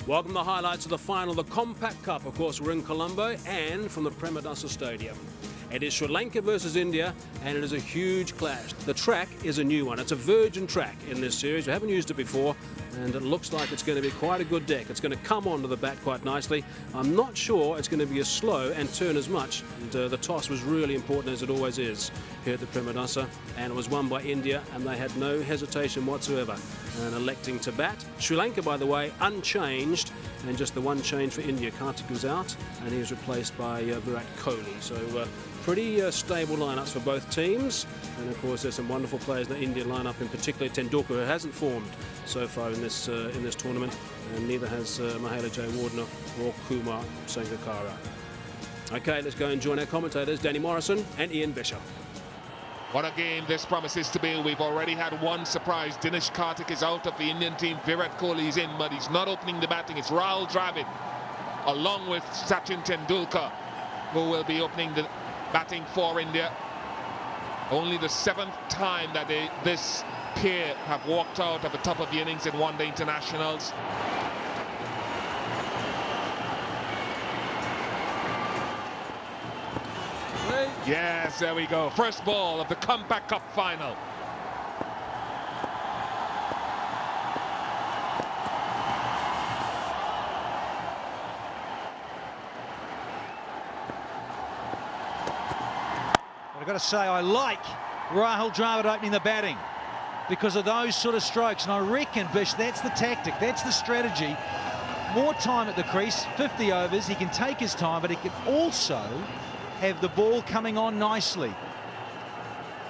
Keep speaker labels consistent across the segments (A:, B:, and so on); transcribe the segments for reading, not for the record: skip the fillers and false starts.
A: Welcome to the highlights of the final, the Compaq Cup. Of course, we're in Colombo and from the Premadasa Stadium. It is Sri Lanka versus India, and it is a huge clash. The track is a new one. It's a virgin track in this series. We haven't used it before, and it looks like it's going to be quite a good deck. It's going to come onto the bat quite nicely. I'm not sure it's going to be as slow and turn as much. And, the toss was really important, as it always is here at the Premadasa, and it was won by India, and they had no hesitation whatsoever in electing to bat. Sri Lanka, by the way, unchanged, and just the one change for India. Karthik was out, and he was replaced by Virat Kohli. So pretty stable lineups for both teams, and of course there's some wonderful players in the India lineup, in particular Tendulkar, who hasn't formed so far in this tournament, and neither has Mahela Jayawardene or Kumar Sangakkara. Okay, let's go and join our commentators, Danny Morrison and Ian Bishop.
B: What a game this promises to be. We've already had one surprise. Dinesh Karthik is out of the Indian team. Virat Kohli is in, but he's not opening the batting. It's Rahul Dravid, along with Sachin Tendulkar, who will be opening the batting for India. Only the 7th time that this pair have walked out at the top of the innings in one-day internationals. Yes, there we go. First ball of the Compaq Cup final.
C: I've got to say, I like Rahul Dravid opening the batting because of those sort of strokes, and I reckon, Bish, that's the tactic, that's the strategy. More time at the crease, 50 overs, he can take his time, but he can also have the ball coming on nicely.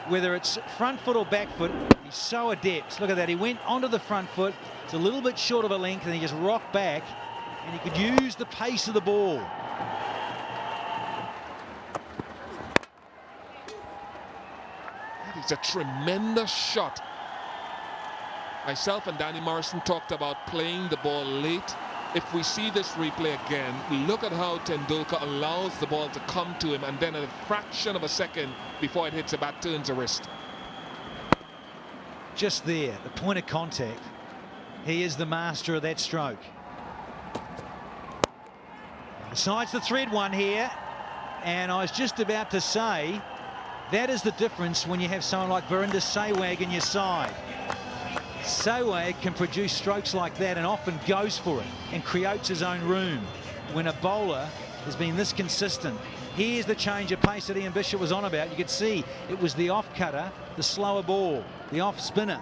C: Whether it's front foot or back foot, he's so adept. Look at that, he went onto the front foot, it's a little bit short of a length, and he just rocked back, and he could use the pace of the ball.
B: That is a tremendous shot. Myself and Danny Morrison talked about playing the ball late. If we see this replay again, look at how Tendulkar allows the ball to come to him, and then a fraction of a second before it hits the bat, turns a wrist.
C: Just there, the point of contact. He is the master of that stroke. Decides to thread one here, and I was just about to say, that is the difference when you have someone like Virender Sehwag in your side. Sehwag can produce strokes like that and often goes for it and creates his own room. When a bowler has been this consistent, here's the change of pace that Ian Bishop was on about. You could see it was the off cutter, the slower ball, the off spinner.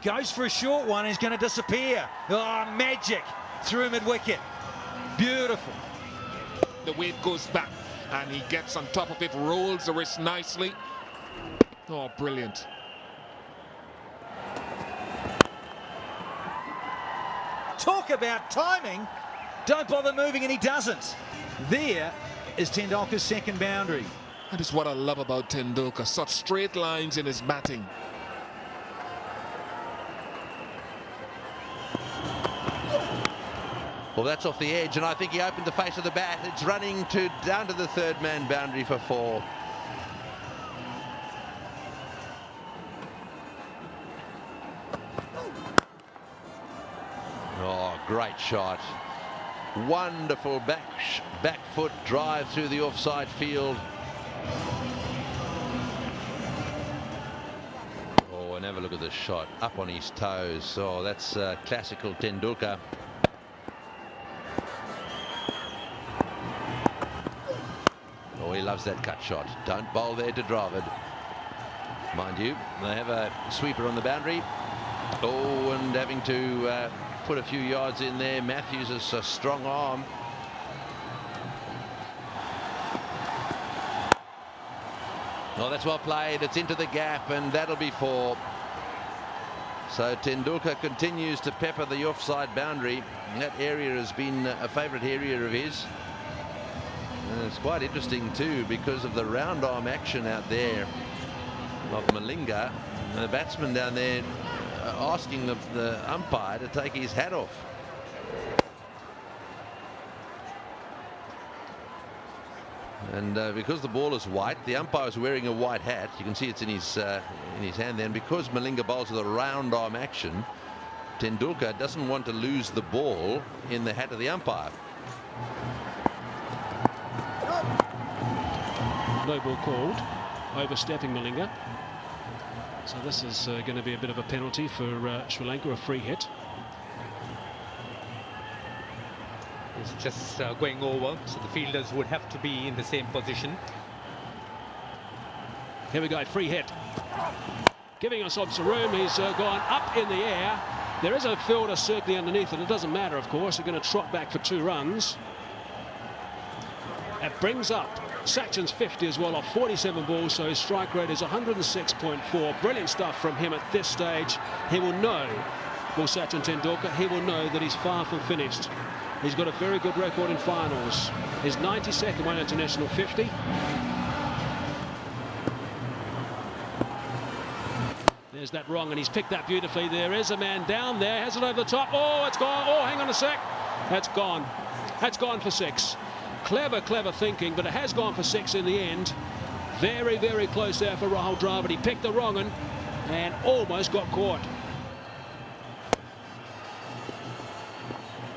C: Goes for a short one, he's going to disappear. Oh, magic through mid-wicket. Beautiful.
B: The weight goes back and he gets on top of it, rolls the wrist nicely. Oh, brilliant.
C: Talk about timing. Don't bother moving, and he doesn't. There is Tendulkar's second boundary.
B: That is what I love about Tendulkar. Such straight lines in his batting.
D: Well, that's off the edge, and I think he opened the face of the bat. It's running down to the third man boundary for 4. Oh, great shot. Wonderful back foot drive through the offside field. Oh, and have a look at the shot. Up on his toes. Oh, that's classical Tendulkar. Oh, he loves that cut shot. Don't bowl there to Dravid. Mind you, they have a sweeper on the boundary. Oh, and having to put a few yards in there. Matthews is a strong arm. Oh, that's well played. It's into the gap, and that'll be 4. So Tendulkar continues to pepper the offside boundary. That area has been a favourite area of his. And it's quite interesting too, because of the round arm action out there of Malinga. And the batsman down there asking the umpire to take his hat off. And because the ball is white, the umpire is wearing a white hat. You can see it's in his hand then. Because Malinga bowls with a round arm action, Tendulkar doesn't want to lose the ball in the hat of the umpire.
A: No ball called, overstepping Malinga. So this is going to be a bit of a penalty for Sri Lanka, a free hit.
E: It's just going over, so the fielders would have to be in the same position.
A: Here we go, free hit. Giving us some room, he's gone up in the air. There is a fielder certainly underneath it. It doesn't matter, of course. They're going to trot back for 2 runs. It brings up Sachin's 50 as well off 47 balls, so his strike rate is 106.4. Brilliant stuff from him at this stage. He will know, will Sachin Tendulkar, he will know that he's far from finished. He's got a very good record in finals. His 92nd one international 50. There's that wrong, and he's picked that beautifully. There is a man down there, has it over the top. Oh, it's gone. Oh, hang on a sec. That's gone. That's gone for 6. Clever, clever thinking, but it has gone for 6 in the end. Very, very close there for Rahul Dravid. He picked the wrong one and almost got caught.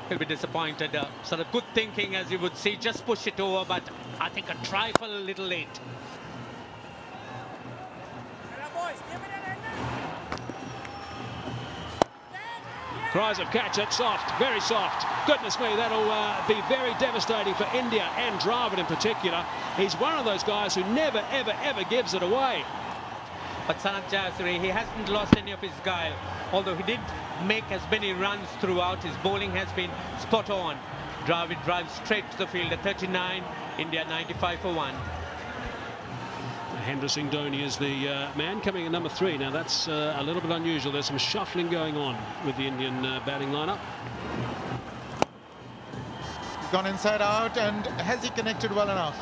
E: He'll be disappointed. Sort of good thinking, as you would see, just push it over, but I think a trifle a little late.
A: Cries of catch it, soft, very soft. Goodness me, that'll be very devastating for India and Dravid in particular. He's one of those guys who never, ever, ever gives it away.
E: But Sanath Jayasuri, he hasn't lost any of his guile. Although he did make as many runs throughout, his bowling has been spot on. Dravid drives straight to the field at 39, India 95 for 1.
A: Mahendra Singh Dhoni is the man coming in number 3. Now that's a little bit unusual. There's some shuffling going on with the Indian batting lineup.
F: He's gone inside out, and has he connected well enough?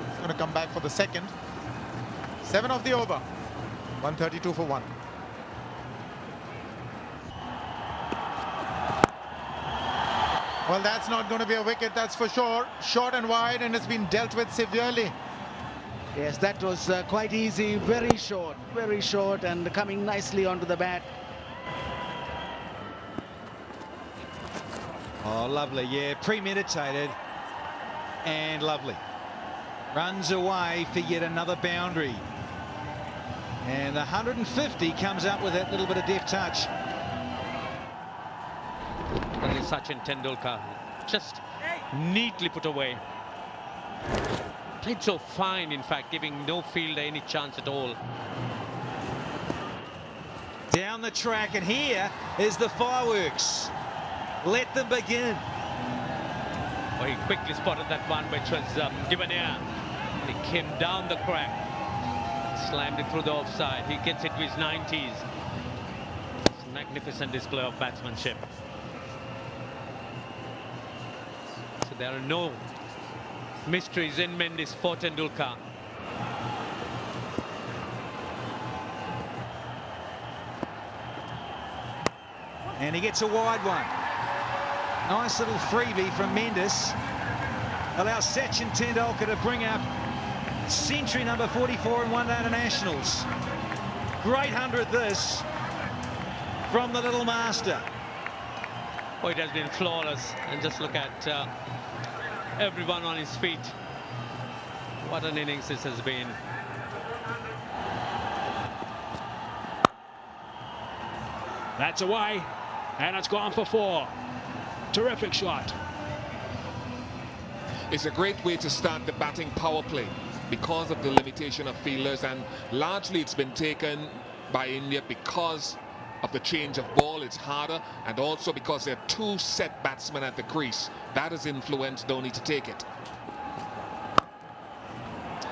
F: He's going to come back for the second. 7 of the over. 132 for 1. Well, that's not going to be a wicket, that's for sure. Short and wide, and it's been dealt with severely.
G: Yes, that was quite easy, very short, and coming nicely onto the bat.
C: Oh, lovely, yeah, premeditated and lovely. Runs away for yet another boundary. And the 150 comes up with that little bit of deft touch.
E: That is Sachin Tendulkar, just neatly put away. Played so fine, in fact, giving no fielder any chance at all.
C: Down the track, and here is the fireworks. Let them begin.
E: Well, he quickly spotted that one, which was given air. And he came down the crack, slammed it through the offside. He gets it to his 90s. It's a magnificent display of batsmanship. So there are no mysteries in Mendes for Tendulkar.
C: And he gets a wide one. Nice little freebie from Mendes. Allows Sachin Tendulkar to bring up century number 44 in one-day internationals. Great 100 this from the little master.
E: Oh, it has been flawless. And just look at everyone on his feet. What an innings this has been.
A: That's away, and it's gone for 4. Terrific shot.
B: It's a great way to start the batting power play because of the limitation of fielders, and largely it's been taken by India because of the change of ball. It's harder, and also because there are 2 set batsmen at the crease. That has influenced Dhoni to take it.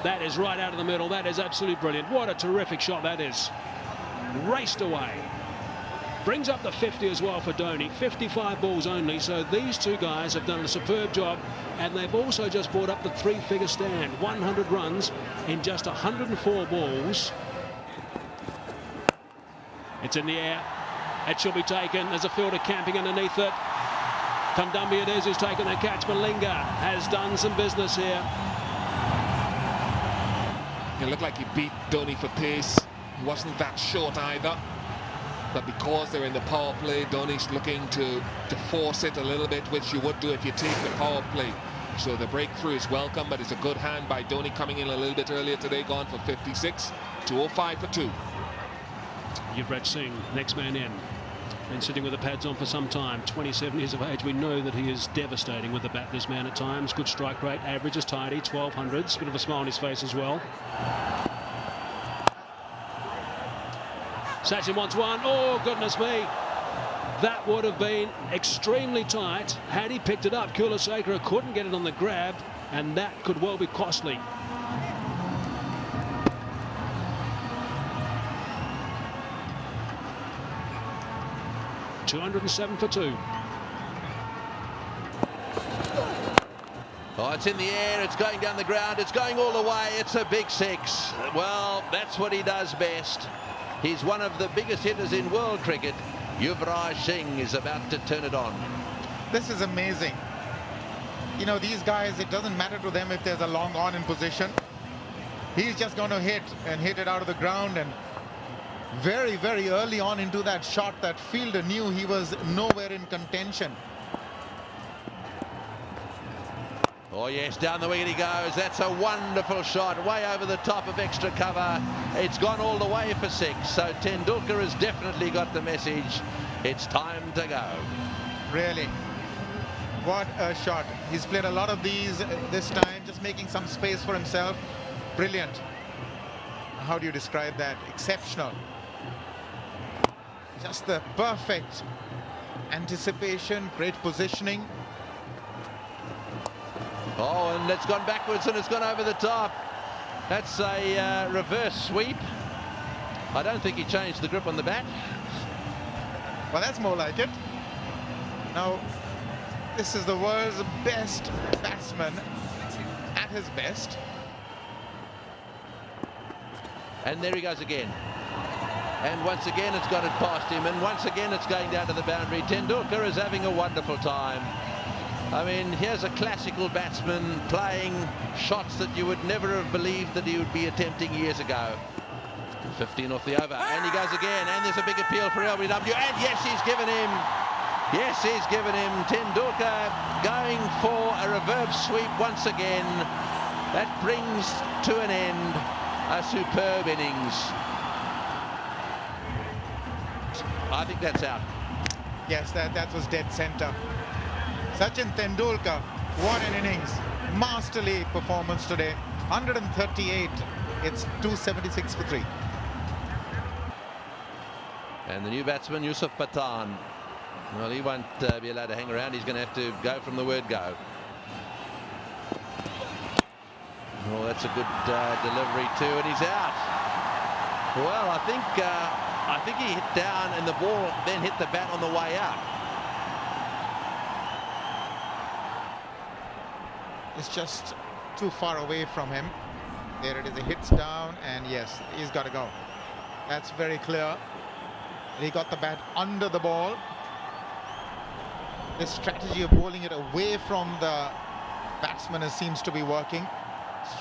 A: That is right out of the middle. That is absolutely brilliant. What a terrific shot that is. Raced away. Brings up the 50 as well for Dhoni. 55 balls only, so these 2 guys have done a superb job, and they've also just brought up the 3-figure stand. 100 runs in just 104 balls. It's in the air. It should be taken. There's a fielder camping underneath it. Kandambi it is who's taken the catch. Malinga has done some business here.
B: It looked like he beat Dhoni for pace. He wasn't that short either. But because they're in the power play, Dhoni's looking to force it a little bit, which you would do if you take the power play. So the breakthrough is welcome, but it's a good hand by Dhoni coming in a little bit earlier today, gone for 56, 205 for 2.
A: Yuvraj Singh, next man in. Been sitting with the pads on for some time, 27 years of age. We know that he is devastating with the bat, this man, at times. Good strike rate, average is tidy, 1200s. Bit of a smile on his face as well. Sachin wants one. Oh, goodness me. That would have been extremely tight. Had he picked it up, Kulasekara couldn't get it on the grab, and that could well be costly. .207 for 2.
D: Oh, it's in the air, it's going down the ground, it's going all the way, it's a big 6. Well, that's what he does best. He's one of the biggest hitters in world cricket. Yuvraj Singh is about to turn it on.
F: This is amazing. You know, these guys, it doesn't matter to them if there's a long on in position. He's just going to hit it out of the ground, and very, very early on into that shot, that fielder knew he was nowhere in contention.
D: Oh yes, down the wicket he goes. That's a wonderful shot, way over the top of extra cover. It's gone all the way for 6. So Tendulkar has definitely got the message. It's time to go.
F: Really, what a shot. He's played a lot of these this time, just making some space for himself. Brilliant. How do you describe that? Exceptional. Just the perfect anticipation, great positioning.
D: Oh, and it's gone backwards and it's gone over the top. That's a reverse sweep. I don't think he changed the grip on the bat.
F: Well, that's more like it. Now, this is the world's best batsman at his best.
D: And there he goes again. And once again it's got it past him, and once again it's going down to the boundary. Tendulkar is having a wonderful time. I mean, here's a classical batsman playing shots that you would never have believed that he would be attempting years ago. 15 off the over, and he goes again, and there's a big appeal for LBW, and yes, he's given him. Yes, he's given him. Tendulkar going for a reverse sweep once again. That brings to an end a superb innings. I think that's out.
F: Yes, that was dead center. Sachin Tendulkar, what an innings. Masterly performance today. 138. It's 276 for 3.
D: And the new batsman, Yusuf Pathan. Well, he won't be allowed to hang around. He's going to have to go from the word go. Well, that's a good delivery too, and he's out. Well, I think he hit down, and the ball then hit the bat on the way out.
F: It's just too far away from him. There it is. It hits down, and yes, he's got to go. That's very clear. He got the bat under the ball. This strategy of bowling it away from the batsman seems to be working.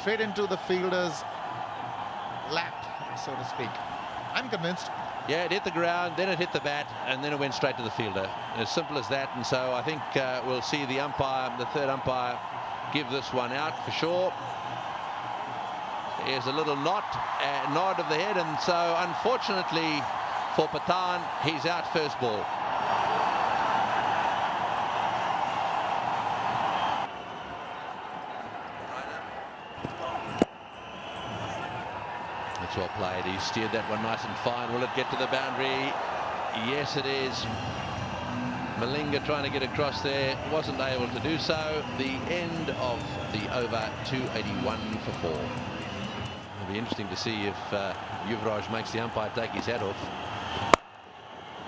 F: Straight into the fielder's lap, so to speak. I'm convinced.
D: Yeah, it hit the ground, then it hit the bat, and then it went straight to the fielder. As simple as that. And so I think we'll see the umpire, the third umpire, give this one out for sure. Here's a little nod of the head, and so unfortunately for Pathan, he's out first ball. That's well played. He steered that one nice and fine. Will it get to the boundary? Yes, it is. Malinga trying to get across there, wasn't able to do so. The end of the over, 281 for 4. It'll be interesting to see if Yuvraj makes the umpire take his hat off.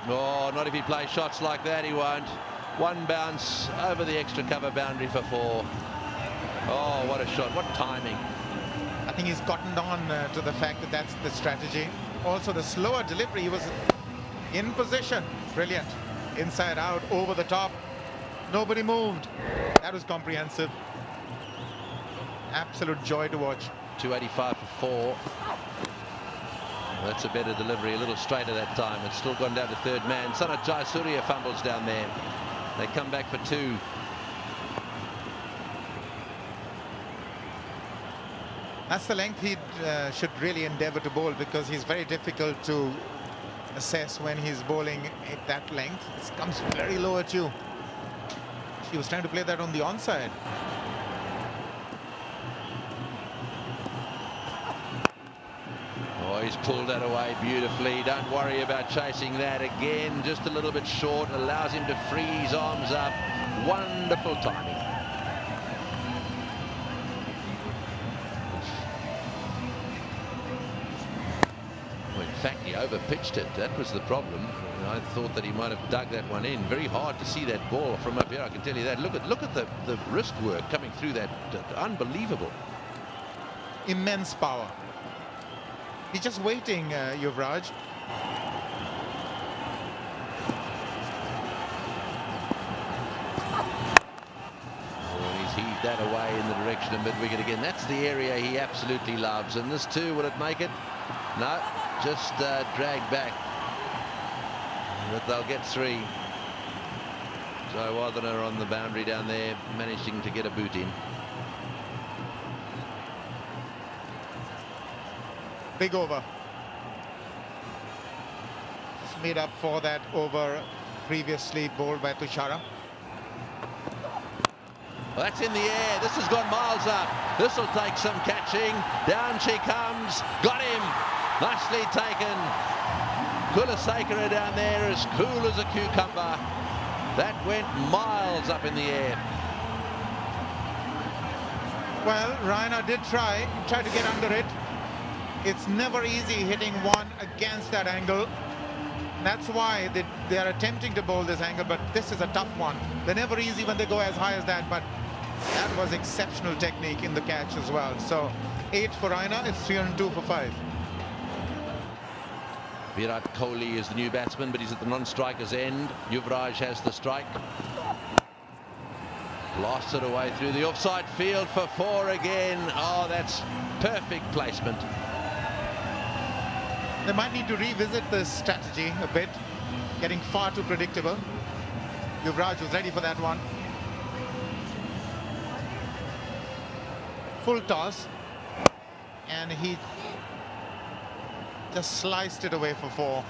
D: Oh, not if he plays shots like that, he won't. One bounce over the extra cover boundary for 4. Oh, what a shot, what timing.
F: I think he's gotten on to the fact that that's the strategy. Also, the slower delivery, he was in position. Brilliant. Inside out, over the top. Nobody moved. That was comprehensive. Absolute joy to watch.
D: 285 for 4. That's a better delivery, a little straighter that time. It's still gone down to third man. Sanat Jayasuriya fumbles down there. They come back for 2.
F: That's the length he should really endeavour to bowl, because he's very difficult to assess when he's bowling at that length. It comes very low at you. He was trying to play that on the onside.
D: Oh, he's pulled that away beautifully. Don't worry about chasing that again. Just a little bit short. Allows him to free his arms up. Wonderful timing. In fact, he overpitched it. That was the problem. I thought that he might have dug that one in. Very hard to see that ball from up here, I can tell you that. Look at the wrist work coming through that. Unbelievable.
F: Immense power. He's just waiting, Yuvraj.
D: Oh, he's heaved that away in the direction of mid-wicket again. That's the area he absolutely loves. And this too, will it make it? No. Just drag back, but they'll get 3. Jayawardene on the boundary down there, managing to get a boot in.
F: Big over. Just made up for that over previously bowled by Tushara.
D: Well, that's in the air. This has gone miles up. This will take some catching. Down she comes. Got him. Nicely taken. Kulasekara down there, as cool as a cucumber. That went miles up in the air.
F: Well, Raina did try to get under it. It's never easy hitting one against that angle. That's why they are attempting to bowl this angle, but this is a tough one. They're never easy when they go as high as that, but that was exceptional technique in the catch as well. So 8 for Raina, it's 302 for 5.
D: Virat Kohli is the new batsman, but he's at the non-striker's end. Yuvraj has the strike. Blasts it away through the offside field for 4 again. Oh, that's perfect placement.
F: They might need to revisit this strategy a bit. Getting far too predictable. Yuvraj was ready for that one. Full toss. And he just sliced it away for 4.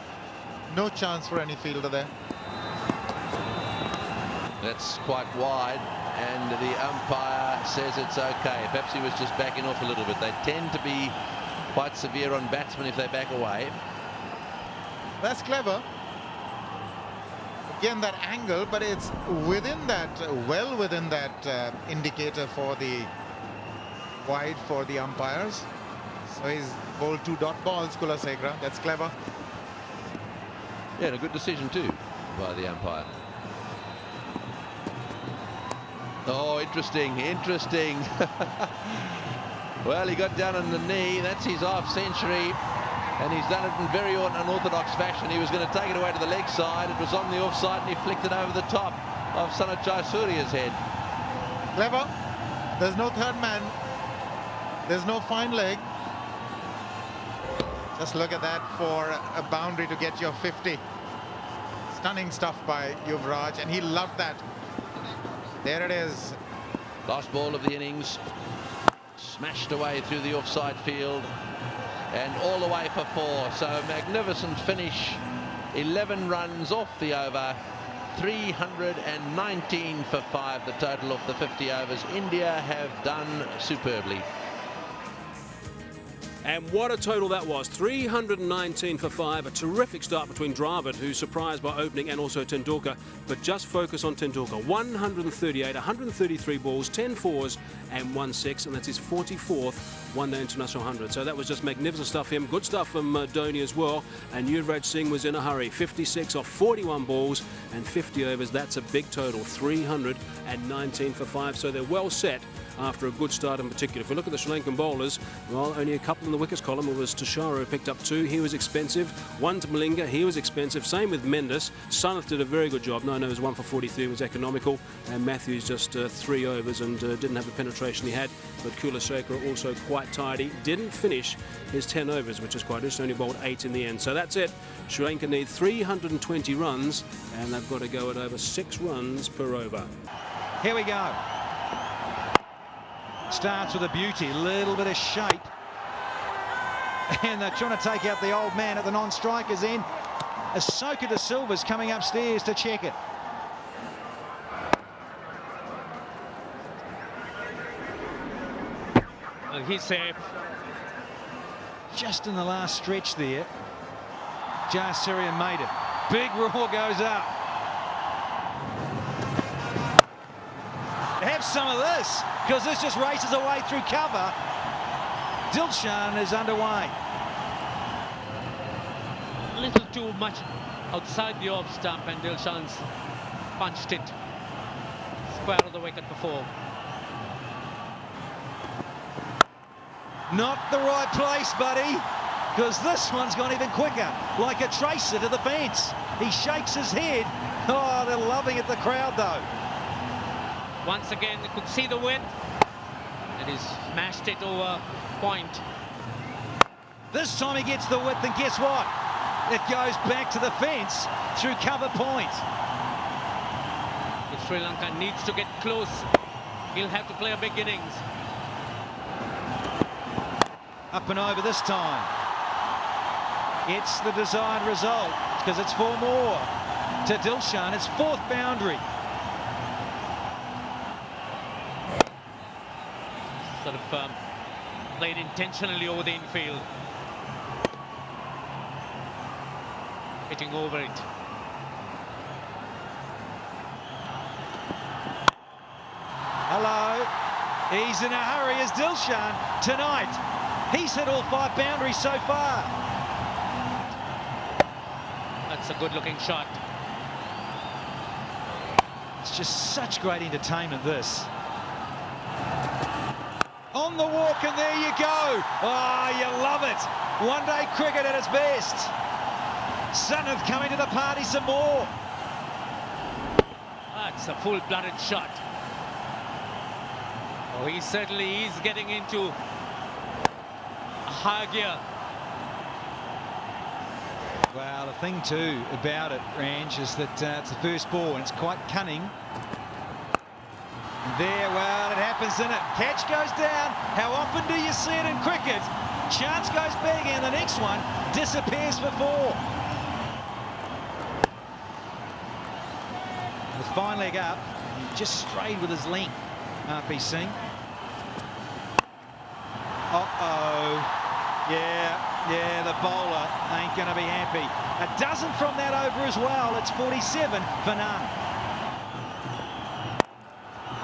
F: No chance for any fielder there.
D: That's quite wide, and the umpire says it's okay. Perhaps he was just backing off a little bit. They tend to be quite severe on batsmen if they back away.
F: That's clever. Again, that angle, but it's within that, well within that indicator for the wide for the umpires. So he's bowled 2 dot balls, Kulasekara. That's clever.
D: Yeah, and a good decision too by the umpire. Oh, interesting, interesting. Well, he got down on the knee. That's his half-century. And he's done it in very unorthodox fashion. He was going to take it away to the leg side. It was on the offside, and he flicked it over the top of Sanat Jayasuriya's head.
F: Clever. There's no third man. There's no fine leg. Just look at that for a boundary to get your 50. Stunning stuff by Yuvraj, and he loved that. There it is.
D: Last ball of the innings. Smashed away through the offside field. And all the way for 4. So a magnificent finish. 11 runs off the over. 319 for 5, the total of the 50 overs. India have done superbly.
A: And what a total that was. 319 for 5. A terrific start between Dravid, who's surprised by opening, and also Tendulkar. But just focus on Tendulkar. 138, 133 balls, 10 fours and 1 6. And that's his 44th one-day international 100. So that was just magnificent stuff from him. Good stuff from Dhoni as well. And Yuvraj Singh was in a hurry. 56 off 41 balls and 50 overs. That's a big total. 319 for 5. So they're well set after a good start in particular. If we look at the Sri Lankan bowlers, well, only a couple in the wickets column. It was Tushara who picked up 2. He was expensive. 1 to Malinga. He was expensive. Same with Mendes. Sanath did a very good job. No, it was 1 for 43. Was economical. And Matthews just 3 overs and didn't have the penetration he had. But Kulasekara also quite quite tidy. Didn't finish his 10 overs, which is quite interesting. Only bowled 8 in the end. So that's it. Sri Lanka need 320 runs, and they've got to go at over 6 runs per over.
C: Here we go. Starts with a beauty, little bit of shape. And they're trying to take out the old man at the non-strikers end. Ahsoka de Silva's coming upstairs to check it.
E: And he's safe.
C: Just in the last stretch there, Jar Syrian made it. Big roar goes up. Have some of this, because this just races away through cover. Dilshan is underway.
E: A little too much outside the off stump, and Dilshan's punched it square of the wicket before.
C: Not the right place, buddy, because this one's gone even quicker, like a tracer to the fence. He shakes his head. Oh, they're loving it, the crowd, though.
E: Once again, they could see the width, and he's smashed it over point.
C: This time he gets the width, and guess what? It goes back to the fence through cover point.
E: If Sri Lanka needs to get close, he'll have to play a big innings.
C: Up and over this time. It's the desired result, because it's 4 more to Dilshan. It's 4th boundary.
E: Sort of played intentionally over the infield. Hitting over it.
C: Hello. He's in a hurry as Dilshan tonight. He's hit all 5 boundaries so far.
E: That's a good-looking shot.
C: It's just such great entertainment, this. On the walk, and there you go. Oh, you love it. One-day cricket at its best. Sanath coming to the party some more.
E: That's a full-blooded shot. Oh, he certainly is getting into high gear.
C: Well, the thing too about it, Ranj, is that it's the first ball and it's quite cunning. And there, well, it happens, doesn't it? Catch goes down. How often do you see it in cricket? Chance goes big, and the next one disappears for 4. The fine leg up, just strayed with his length, RP Singh. Uh-oh. Yeah, the bowler ain't going to be happy. A dozen from that over as well. It's 47 for none.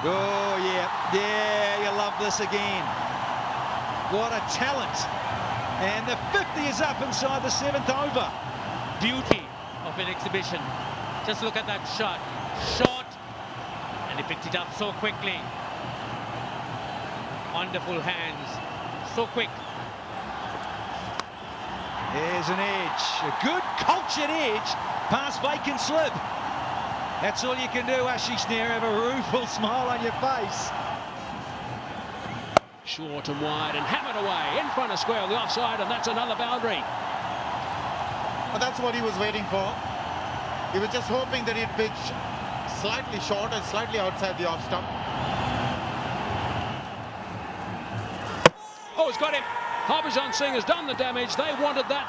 C: Oh, yeah, you love this again. What a talent. And the 50 is up inside the 7th over.
E: Beauty of an exhibition. Just look at that shot. Short, and he picked it up so quickly. Wonderful hands. So quick.
C: There's an edge, a good cultured edge past vacant slip. That's all you can do, Ashish Nair. Have a rueful smile on your face.
A: Short and wide and hammered away in front of square on the offside, and that's another boundary.
F: But that's what he was waiting for. He was just hoping that he'd pitch slightly short and slightly outside the off stump.
A: Oh, it's got him. Harbhajan Singh has done the damage. They wanted that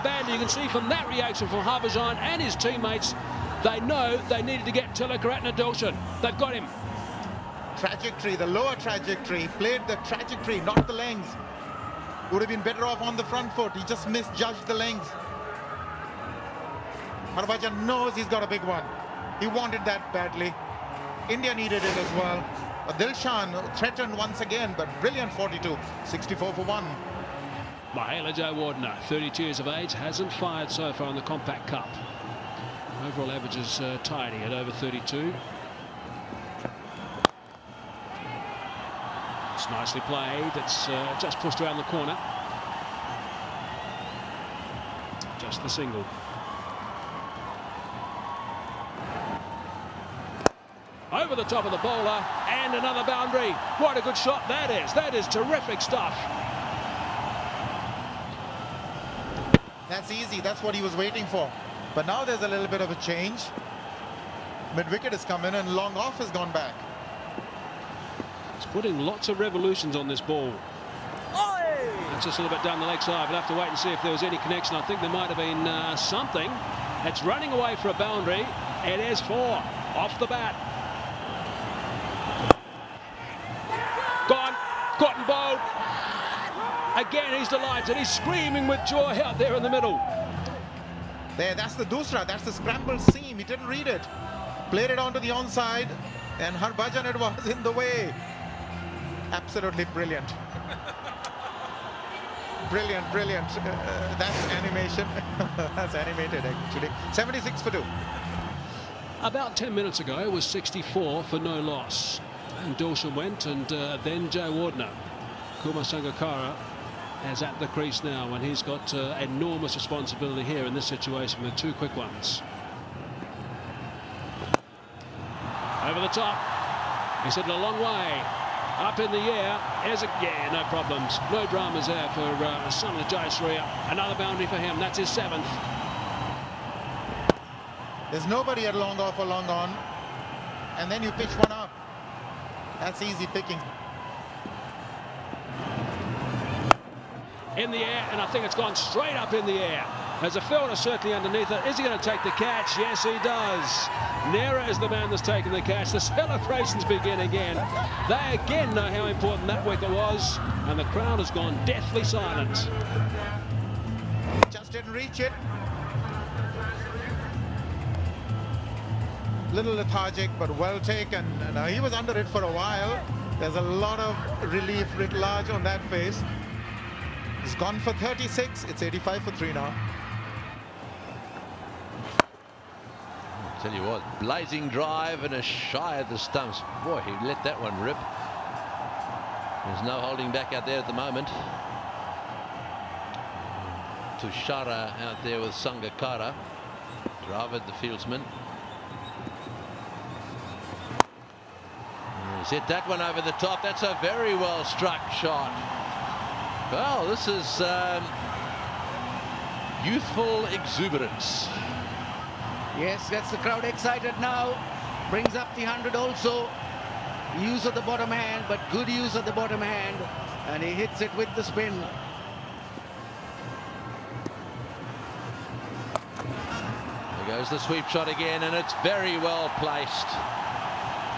A: badly. You can see from that reaction from Harbhajan and his teammates, they know they needed to get Tilakaratne Dilshan. They've got him.
F: Trajectory, the lower trajectory, played the trajectory, not the lengths. Would have been better off on the front foot. He just misjudged the lengths. Harbhajan knows he's got a big one. He wanted that badly. India needed it as well. Dilshan threatened once again, but brilliant 42, 64 for 1.
A: Mahela Jayawardene, 32 years of age, hasn't fired so far in the Compaq Cup. Overall average is tidy at over 32. It's nicely played. It's just pushed around the corner. Just the single. Over the top of the bowler, and another boundary. What a good shot that is. That is terrific stuff.
F: That's easy. That's what he was waiting for. But now there's a little bit of a change. Mid-wicket has come in and long off has gone back.
A: He's putting lots of revolutions on this ball. That's just a little bit down the leg side. We'll have to wait and see if there was any connection. I think there might have been something. It's running away for a boundary. It is 4 off the bat. Gone. Cotton bowled. Again, he's delighted. He's screaming with joy out there in the middle.
F: There, that's the dusra. That's the scrambled seam. He didn't read it. Played it onto the onside, and Harbhajan, it was in the way. Absolutely brilliant. Brilliant, brilliant. That's animation. That's animated, actually. 76 for 2.
A: About 10 minutes ago, it was 64 for no loss. And Dawson went, and then Jay Wardner. Kumar Sangakkara is at the crease now, and he's got enormous responsibility here in this situation with 2 quick ones. Over the top. He's hit it a long way. Up in the air. Yeah, no problems. No dramas there for Sunil Jayasuriya. Another boundary for him. That's his 7th.
F: There's nobody at long off or long on. And then you pitch one up. That's easy picking.
A: In the air, and I think it's gone straight up in the air. There's a fielder certainly underneath it. Is he going to take the catch? Yes, he does. Nera is the man that's taken the catch. The celebrations begin again. They again know how important that wicket was, and the crowd has gone deathly silent.
F: Just didn't reach it. Little lethargic, but well taken. And he was under it for a while. There's a lot of relief writ large on that face. He's gone for 36. It's 85 for 3 now.
D: Tell you what, blazing drive and a shy of the stumps. Boy, he let that one rip. There's no holding back out there at the moment. Tushara out there with Sangakkara. Dravid, the fieldsman. He's hit that one over the top. That's a very well struck shot. Well, this is youthful exuberance.
G: Yes, gets the crowd excited now. Brings up the 100 also. Use of the bottom hand, but good use of the bottom hand. And he hits it with the spin.
D: There goes the sweep shot again, and it's very well placed.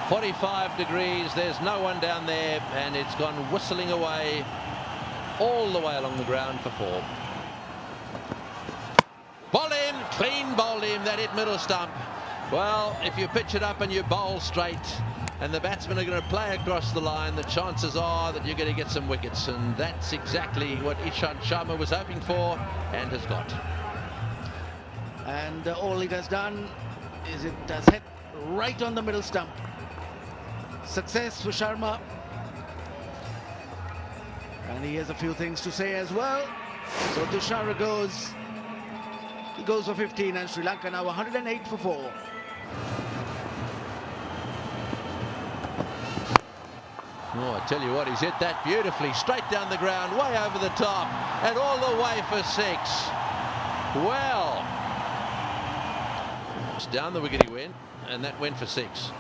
D: 45 degrees, there's no one down there, and it's gone whistling away all the way along the ground for 4. Bowl him, clean bowled him, that hit middle stump. Well, if you pitch it up and you bowl straight and the batsmen are going to play across the line, the chances are that you're going to get some wickets, and that's exactly what Ishant Sharma was hoping for and has got.
G: And all it has done is it has hit right on the middle stump. Success for Sharma. And he has a few things to say as well. So Tushara goes. He goes for 15, and Sri Lanka now 108 for 4.
D: Oh, I tell you what, he's hit that beautifully, straight down the ground, way over the top, and all the way for 6. Well, it's down the wicket he went, and that went for 6.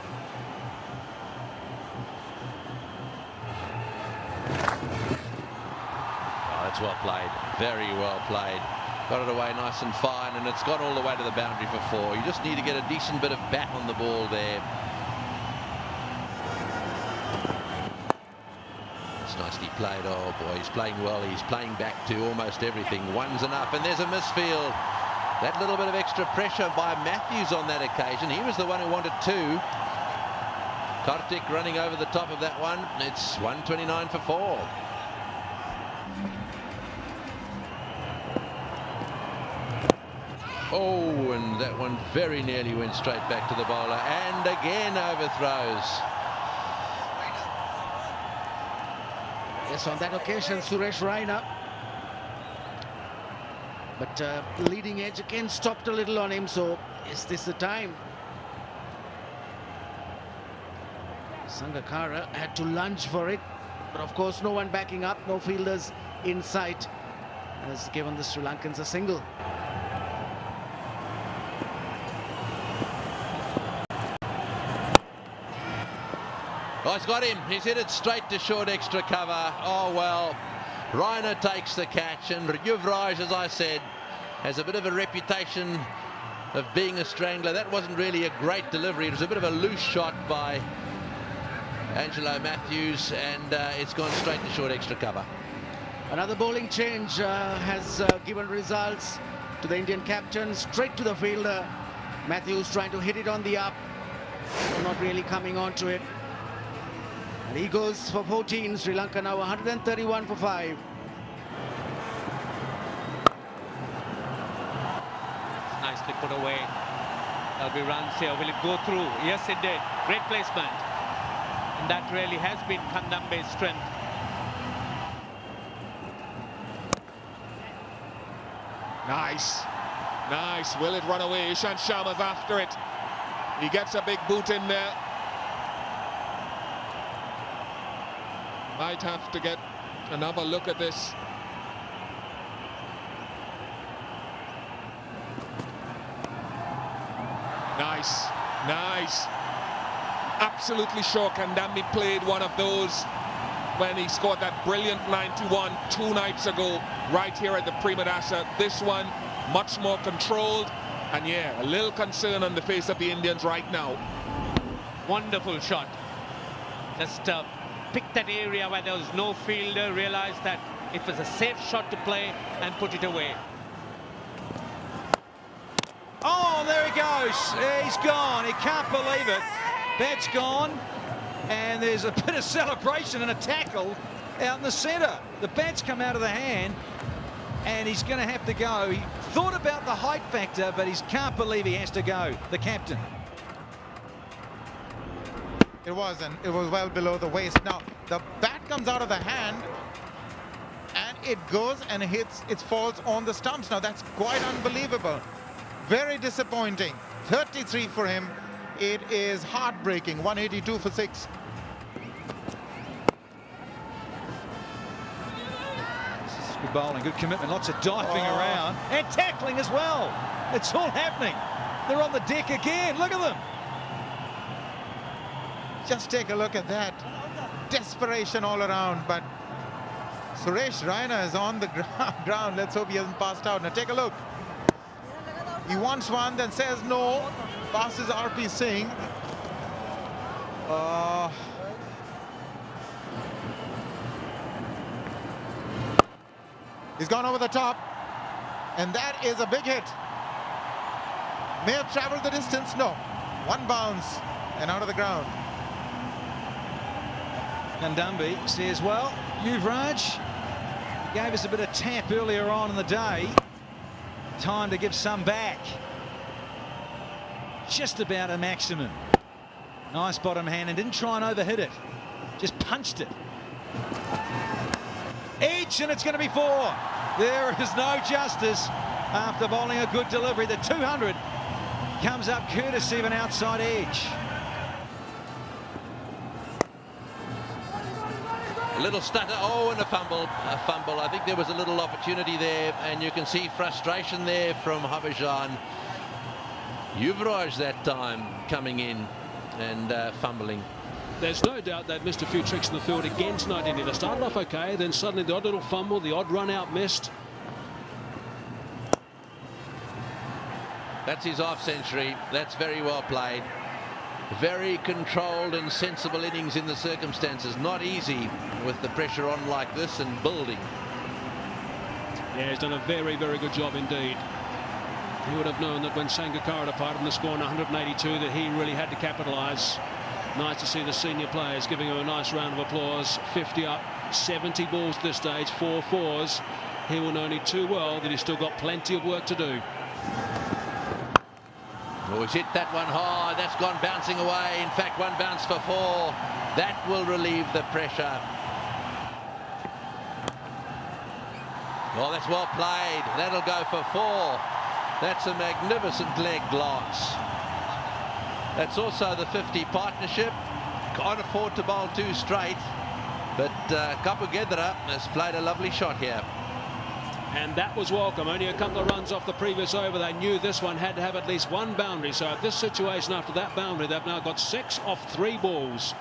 D: That's well played, very well played. Got it away nice and fine, and it's gone all the way to the boundary for 4. You just need to get a decent bit of bat on the ball there. It's nicely played. Oh boy, he's playing well. He's playing back to almost everything. One's enough, and there's a misfield. That little bit of extra pressure by Matthews on that occasion. He was the one who wanted 2. Karthik running over the top of that one. It's 129 for 4. Oh, and that one very nearly went straight back to the bowler, and again overthrows.
G: Yes, on that occasion, Suresh Raina. But leading edge again stopped a little on him, so is this the time? Sangakkara had to lunge for it, but of course no one backing up, no fielders in sight. has given the Sri Lankans a single.
D: Oh, he's got him. He's hit it straight to short extra cover. Oh, well, Raina takes the catch, and Yuvraj, as I said, has a bit of a reputation of being a strangler. That wasn't really a great delivery. It was a bit of a loose shot by Angelo Matthews, and it's gone straight to short extra cover.
G: Another bowling change has given results to the Indian captain. Straight to the fielder. Matthews trying to hit it on the up, not really coming onto it. And he goes for 14. Sri Lanka now 131 for 5.
E: Nicely put away. There'll be runs here. Will it go through? Yes, it did. Great placement. And that really has been Kandambe's strength.
B: Nice. Nice. Will it run away? Ishant Sharma's after it. He gets a big boot in there. Might have to get another look at this. Nice. Nice. Absolutely sure Kandambi played one of those when he scored that brilliant 91 2 nights ago right here at the Prima Dasa. This one much more controlled, and yeah, a little concern on the face of the Indians right now.
E: Wonderful shot. Just picked that area where there was no fielder, realized that it was a safe shot to play and put it away.
C: Oh, there he goes. He's gone. He can't believe it. Bat's gone, and there's a bit of celebration and a tackle out in the centre. The bat's come out of the hand, and he's going to have to go. He thought about the height factor, but he can't believe he has to go, the captain.
F: It wasn't. It was well below the waist. Now, the bat comes out of the hand, and it goes and hits, it falls on the stumps. Now, that's quite unbelievable. Very disappointing. 33 for him. It is heartbreaking. 182 for 6.
C: Good bowling, good commitment, lots of diving around and tackling as well. It's all happening. They're on the deck again. Look at them.
F: Just take a look at that. Desperation all around, but Suresh Raina is on the ground. Let's hope he hasn't passed out. Now take a look. He wants one, then says no. Passes RP Singh. He's gone over the top, and that is a big hit. May have traveled the distance. No. One bounce and out of the ground.
C: Kandambi says, well, Yuvraj gave us a bit of tap earlier on in the day. Time to give some back. Just about a maximum. Nice bottom hand, and didn't try and overhit it. Just punched it. Edge, and it's going to be 4. There is no justice after bowling a good delivery. The 200 comes up courtesy of an outside edge.
D: A little stutter, oh, and a fumble. I think there was a little opportunity there, and you can see frustration there from Harbhajan. Yuvraj that time coming in and fumbling.
A: There's no doubt they've missed a few tricks in the field against Night India. They started off okay, then suddenly the odd little fumble, the odd run out missed.
D: That's his half century. That's very well played. Very controlled and sensible innings in the circumstances. Not easy with the pressure on like this and building.
A: Yeah, he's done a very, very good job indeed. He would have known that when Sangakkara departed in the score on 182 that he really had to capitalise. Nice to see the senior players giving him a nice round of applause. 50 up, 70 balls at this stage, 4 fours. He will know only too well that he's still got plenty of work to do.
D: Oh, he's hit that one hard. That's gone bouncing away. In fact, one bounce for 4. That will relieve the pressure. Oh, that's well played. That'll go for 4. That's a magnificent leg glance. That's also the 50 partnership. Can't afford to bowl 2 straight. But Kapugedra has played a lovely shot here.
A: And that was welcome. Only a couple of runs off the previous over. They knew this one had to have at least one boundary. So at this situation, after that boundary, they've now got 6 off 3 balls.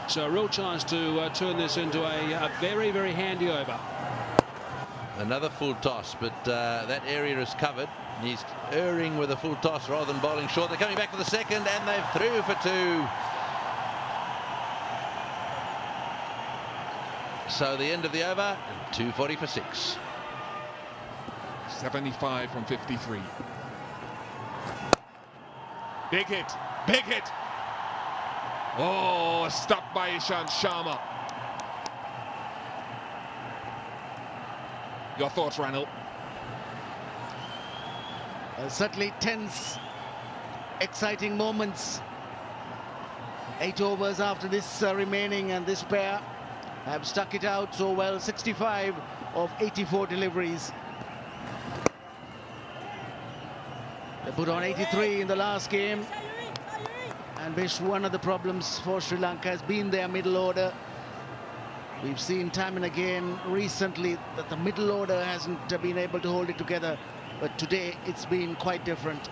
A: So a real chance to turn this into a very, very handy over.
D: Another full toss, but that area is covered. He's erring with a full toss rather than bowling short. They're coming back for the second, and they've through for 2. So the end of the over, 240 for 6.
B: 75 from 53. Big hit, big hit. Oh, stopped by Ishant Sharma. Your thoughts, Ranil?
G: Certainly tense, exciting moments. 8 overs after this remaining, and this pair have stuck it out so well. 65 of 84 deliveries. They put on 83 in the last game. And Bish, one of the problems for Sri Lanka has been their middle order. We've seen time and again recently that the middle order hasn't been able to hold it together. But today it's been quite different.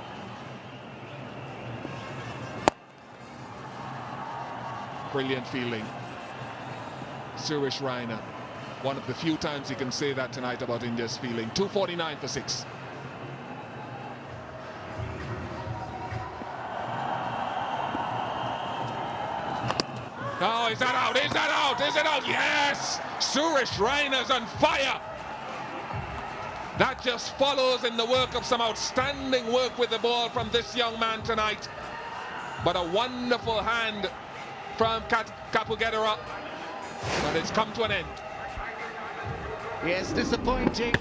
B: Brilliant fielding. Suresh Raina. One of the few times you can say that tonight about India's fielding. 249 for 6. Oh, is that out? Is that out? Is it out? Yes! Suresh Raina's on fire. That just follows in the work of some outstanding work with the ball from this young man tonight. But a wonderful hand from Kapugedera. But it's come to an end.
G: Yes, disappointing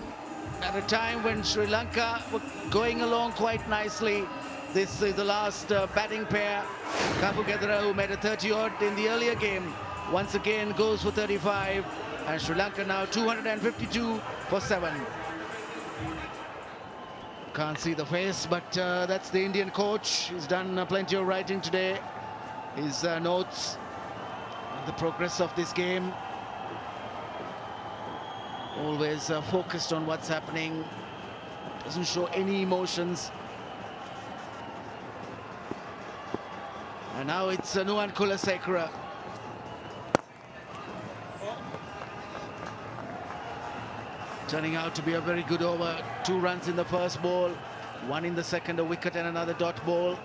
G: at a time when Sri Lanka were going along quite nicely. This is the last batting pair. Kapugedera, who made a 30-odd in the earlier game, once again goes for 35. And Sri Lanka now 252 for 7. Can't see the face, but that's the Indian coach. He's done plenty of writing today. His notes on the progress of this game. Always focused on what's happening. Doesn't show any emotions. And now it's Nuwan Kulasekara. Turning out to be a very good over. 2 runs in the first ball, 1 in the second, a wicket and another dot ball.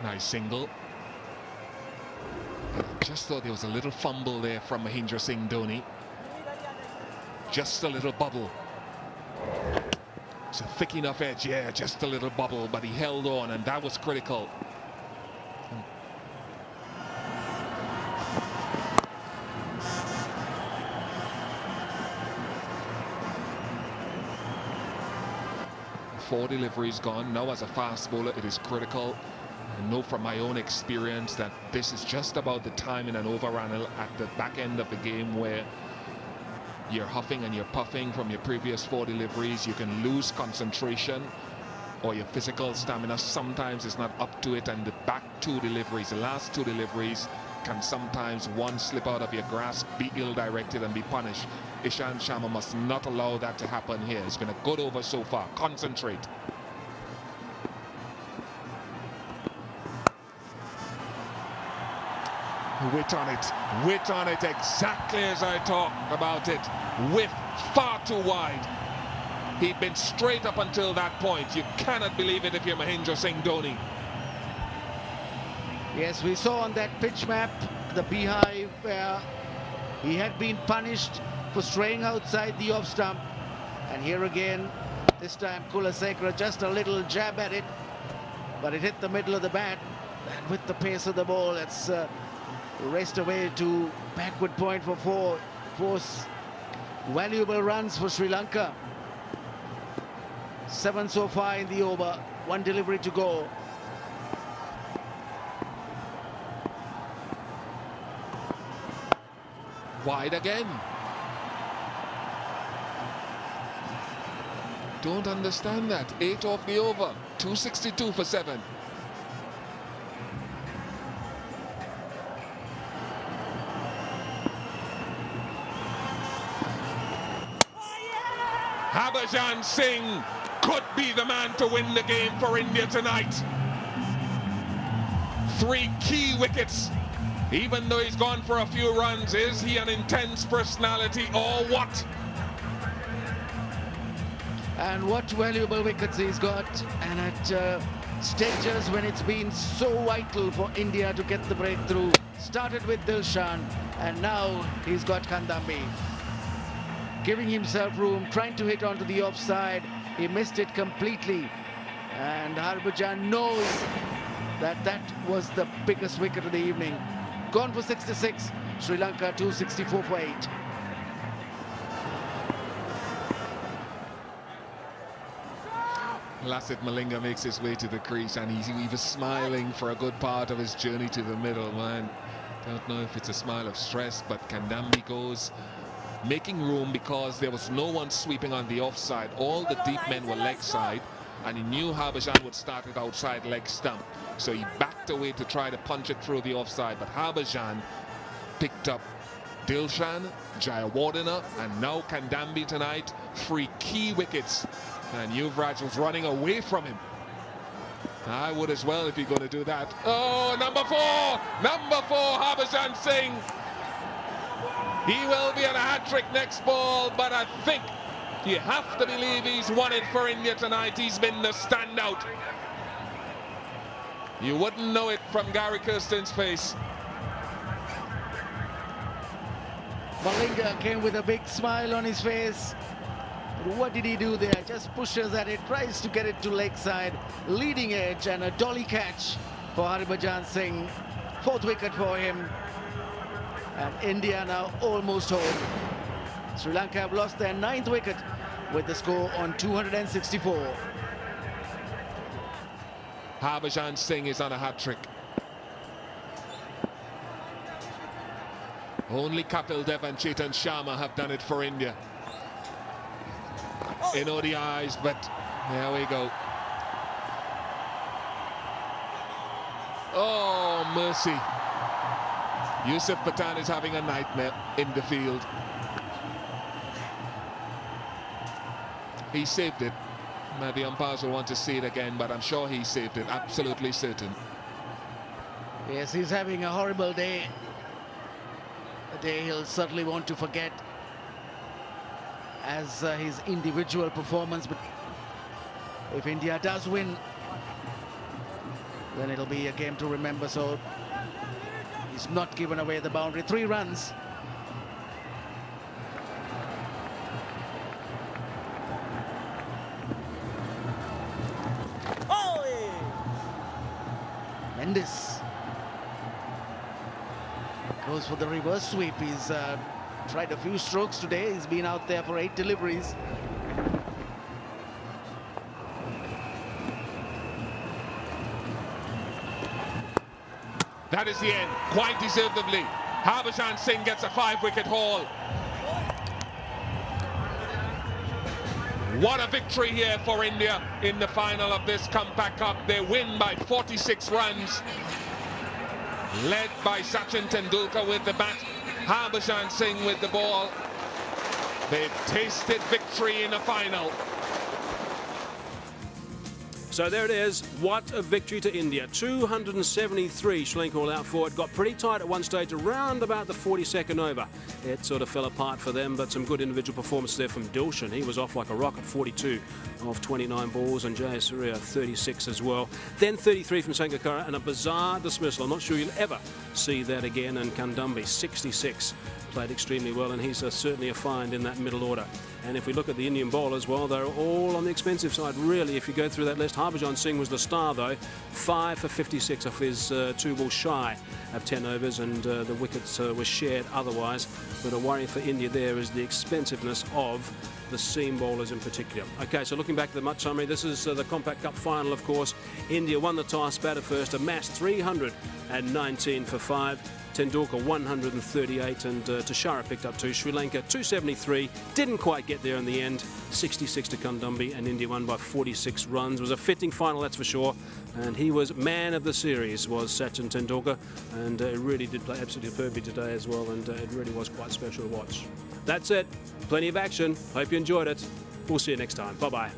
B: Nice single. Just thought there was a little fumble there from Mahendra Singh Dhoni. Just a little bubble. It's a thick enough edge, yeah, just a little bubble, but he held on, and that was critical. Four deliveries gone. Now as a fast bowler, it is critical. I know from my own experience that this is just about the time in an overrun at the back end of the game where you're huffing and you're puffing from your previous 4 deliveries. You can lose concentration, or your physical stamina sometimes is not up to it, and the back 2 deliveries, the last 2 deliveries, can sometimes one slip out of your grasp, be ill-directed and be punished. Ishant Sharma must not allow that to happen here. It's been a good over so far. Concentrate. Wit on it, exactly as I talked about it. Whiff far too wide. He'd been straight up until that point. You cannot believe it if you're Mahendra Singh Dhoni.
G: Yes, we saw on that pitch map the beehive where he had been punished for straying outside the off stump. And here again, this time Kulasekara just a little jab at it, but it hit the middle of the bat. And with the pace of the ball, it's raced away to backward point for 4 valuable runs for Sri Lanka. 7 so far in the over, 1 delivery to go.
B: Wide again. Don't understand that. 8 off the over. 262 for 7. Harbhajan Singh could be the man to win the game for India tonight. 3 key wickets. Even though he's gone for a few runs, is he an intense personality or what?
G: And what valuable wickets he's got, and at stages when it's been so vital for India to get the breakthrough. Started with Dilshan, and now he's got Kandambi. Giving himself room, trying to hit onto the offside. He missed it completely. And Harbhajan knows that that was the biggest wicket of the evening. Gone for 66, Sri Lanka 264 for 8.
B: Lasith Malinga makes his way to the crease, and he was smiling for a good part of his journey to the middle, man. Don't know if it's a smile of stress, but Kandambi goes, making room because there was no one sweeping on the offside. All the deep men were leg side, and he knew Harbhajan would start it outside leg stump. So he backed away to try to punch it through the offside, but Harbhajan picked up Dilshan, Jayawardena, and now Kandambi tonight. 3 key wickets, and Yuvraj was running away from him. I would as well if you're going to do that. Oh, number 4, Harbhajan Singh. He will be on a hat-trick next ball, but I think you have to believe he's won it for India tonight. He's been the standout. You wouldn't know it from Gary Kirsten's face.
G: Malinga came with a big smile on his face. But what did he do there? Just pushes at it, tries to get it to leg side, leading edge, and a dolly catch for Harbhajan Singh. 4th wicket for him. And India now almost home. Sri Lanka have lost their 9th wicket with the score on 264.
B: Harbhajan Singh is on a hat-trick. Only Kapil Dev and Chetan Sharma have done it for India in ODIs, but there we go. Oh, mercy. Yusuf Pathan is having a nightmare in the field. He saved it. The umpires will want to see it again, but I'm sure he saved it, absolutely certain.
G: Yes, he's having a horrible day. A day he'll certainly want to forget as his individual performance. But if India does win, then it'll be a game to remember. So he's not given away the boundary. 3 runs. Mendes goes for the reverse sweep. He's tried a few strokes today. He's been out there for 8 deliveries.
B: That is the end, quite deservedly. Harbhajan Singh gets a 5-wicket haul. What a victory here for India in the final of this Compaq Cup. They win by 46 runs. Led by Sachin Tendulkar with the bat, Harbhajan Singh with the ball. They've tasted victory in a final.
A: So there it is. What a victory to India. 273 Sri Lanka all out for it. Got pretty tight at one stage, around about the 42nd over. It sort of fell apart for them, but some good individual performance there from Dilshan. He was off like a rocket, 42 of 29 balls, and Jayasuriya 36 as well. Then 33 from Sangakkara, and a bizarre dismissal. I'm not sure you'll ever see that again. And Kandambi, 66. Played extremely well, and he's certainly a find in that middle order. And if we look at the Indian bowlers, well, they're all on the expensive side, really, if you go through that list. Harbhajan Singh was the star, though. 5 for 56 off his 2 balls shy of 10 overs, and the wickets were shared otherwise. But a worry for India there is the expensiveness of the seam bowlers in particular. Okay, so looking back at the match summary, this is the Compaq Cup final, of course. India won the toss, batted first, amassed 319 for 5. Tendulkar 138 and Tashara picked up 2. Sri Lanka 273. Didn't quite get there in the end. 66 to Kandumbi, and India won by 46 runs. It was a fitting final, that's for sure. And he was man of the series, was Sachin Tendulkar, and it really did play absolutely perfectly today as well, and it really was quite special to watch. That's it. Plenty of action. Hope you enjoyed it. We'll see you next time. Bye-bye.